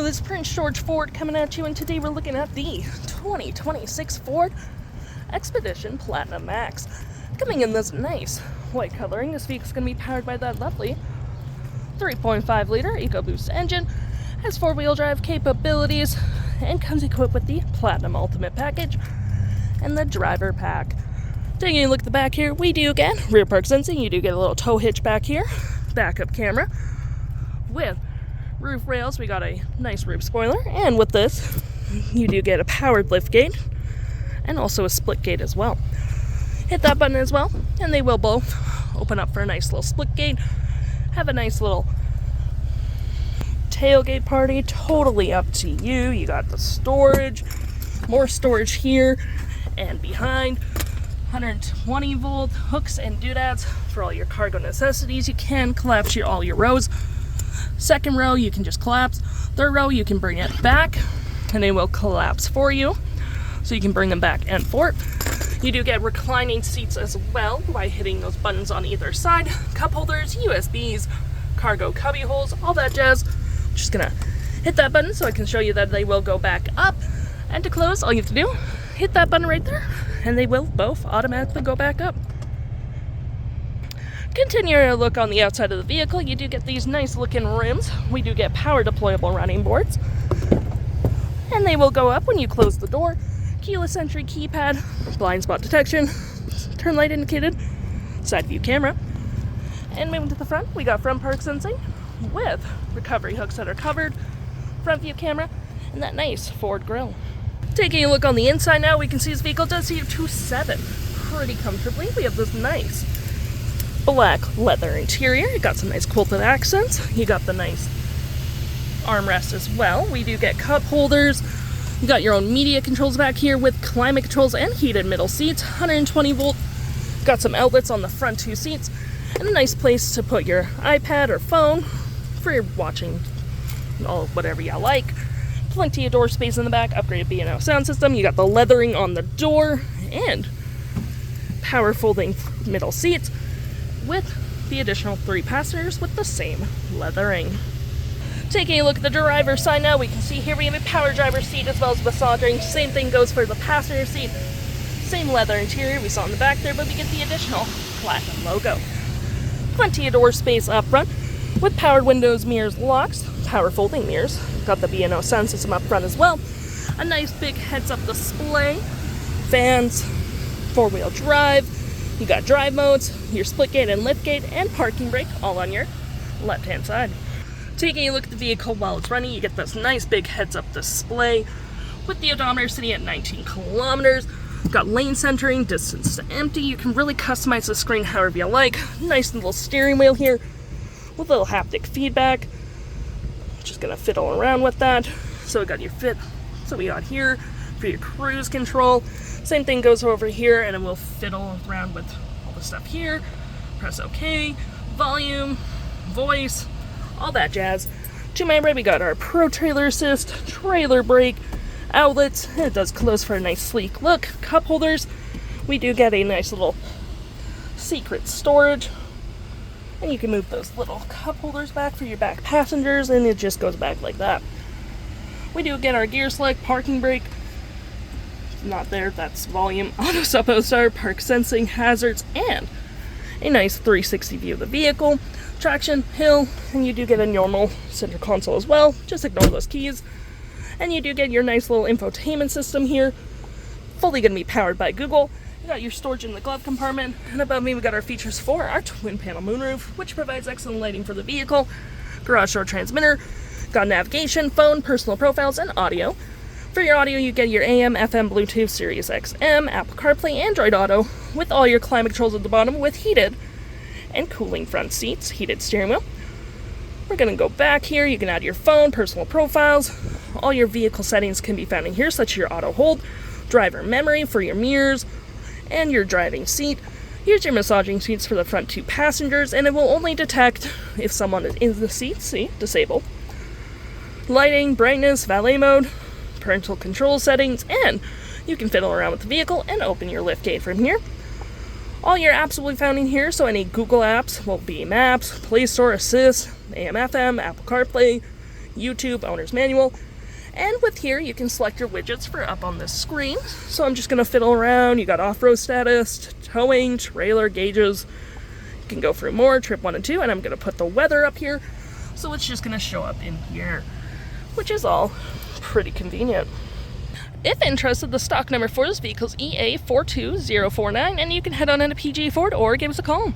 Hello, this is Prince George Ford coming at you, and today we're looking at the 2026 Ford Expedition Platinum Max. Coming in this nice white coloring, this vehicle's going to be powered by that lovely 3.5 liter EcoBoost engine, has 4-wheel drive capabilities, and comes equipped with the Platinum Ultimate Package and the Driver Pack. Taking a look at the back here, we do get rear park sensing. You do get a little tow hitch back here, backup camera with roof rails. We got a nice roof spoiler, and with this you do get a powered lift gate and also a split gate as well. Hit that button as well and they will both open up for a nice little split gate. Have a nice little tailgate party, totally up to you. You got the storage, more storage here and behind, 120 volt hooks and doodads for all your cargo necessities. You can collapse all your rows. Second row you can just collapse. Third row you can bring it back and they will collapse for you, so you can bring them back and forth. You do get reclining seats as well by hitting those buttons on either side. Cup holders, USBs, cargo cubby holes, all that jazz. Just gonna hit that button so I can show you that they will go back up. And to close, all you have to do, hit that button right there and they will both automatically go back up. Continuing a look on the outside of the vehicle, you do get these nice looking rims. We do get power deployable running boards, and they will go up when you close the door. Keyless entry keypad, blind spot detection, turn light indicated, side view camera. And moving to the front, we got front park sensing with recovery hooks that are covered, front view camera, and that nice Ford grille. Taking a look on the inside now, we can see this vehicle does seat 2.7 pretty comfortably. We have this nice black leather interior. You got some nice quilted accents. You got the nice armrest as well. We do get cup holders. You got your own media controls back here with climate controls and heated middle seats, 120 volt. Got some outlets on the front two seats and a nice place to put your iPad or phone for your watching all whatever you like. Plenty of door space in the back, upgraded B&O sound system. You got the leathering on the door and power folding middle seats with the additional 3 passengers with the same leathering. Taking a look at the driver's side now, we can see here we have a power driver's seat as well as massaging. Same thing goes for the passenger seat. Same leather interior we saw in the back there, but we get the additional Platinum logo. Plenty of door space up front with powered windows, mirrors, locks, power folding mirrors. Got the B&O sound system up front as well. A nice big heads-up display, fans, 4-wheel drive. You got drive modes, your split gate and lift gate, and parking brake all on your left-hand side. Taking a look at the vehicle while it's running, you get this nice big heads-up display with the odometer sitting at 19 kilometers. Got lane centering, distance to empty. You can really customize the screen however you like. Nice little steering wheel here with a little haptic feedback. Just gonna fiddle around with that. So we got your so we got here for your cruise control. Same thing goes over here, and it will fiddle around with all the stuff here. Press OK, volume, voice, all that jazz. To my right, we got our Pro Trailer Assist, trailer brake, outlets, and it does close for a nice sleek look. Cup holders, we do get a nice little secret storage, and you can move those little cup holders back for your back passengers, and it just goes back like that. We do get our gear select, parking brake, not there, that's volume, auto stop, park sensing, hazards, and a nice 360 view of the vehicle. Traction, hill, and you do get a normal center console as well. Just ignore those keys. And you do get your nice little infotainment system here. Fully going to be powered by Google. You got your storage in the glove compartment. And above me we got our features for our twin panel moonroof, which provides excellent lighting for the vehicle. Garage door transmitter. Got navigation, phone, personal profiles, and audio. For your audio, you get your AM, FM, Bluetooth, Sirius XM, Apple CarPlay, Android Auto, with all your climate controls at the bottom with heated and cooling front seats, heated steering wheel. We're going to go back here. You can add your phone, personal profiles. All your vehicle settings can be found in here, such as your auto hold, driver memory for your mirrors, and your driving seat. Here's your massaging seats for the front 2 passengers, and it will only detect if someone is in the seat, see, disabled. Lighting, brightness, valet mode, parental control settings, and you can fiddle around with the vehicle and open your lift gate from here. All your apps will be found in here, so any Google apps will be Maps, Play Store, Assist, AM/FM, Apple CarPlay, YouTube, owner's manual. And with here, you can select your widgets for up on this screen. So I'm just going to fiddle around. You got off-road status, towing, trailer, gauges. You can go through more, trip 1 and 2, and I'm going to put the weather up here. So it's just going to show up in here, which is all pretty convenient. If interested, the stock number for this vehicle is EA42049, and you can head on into PGA Ford or give us a call.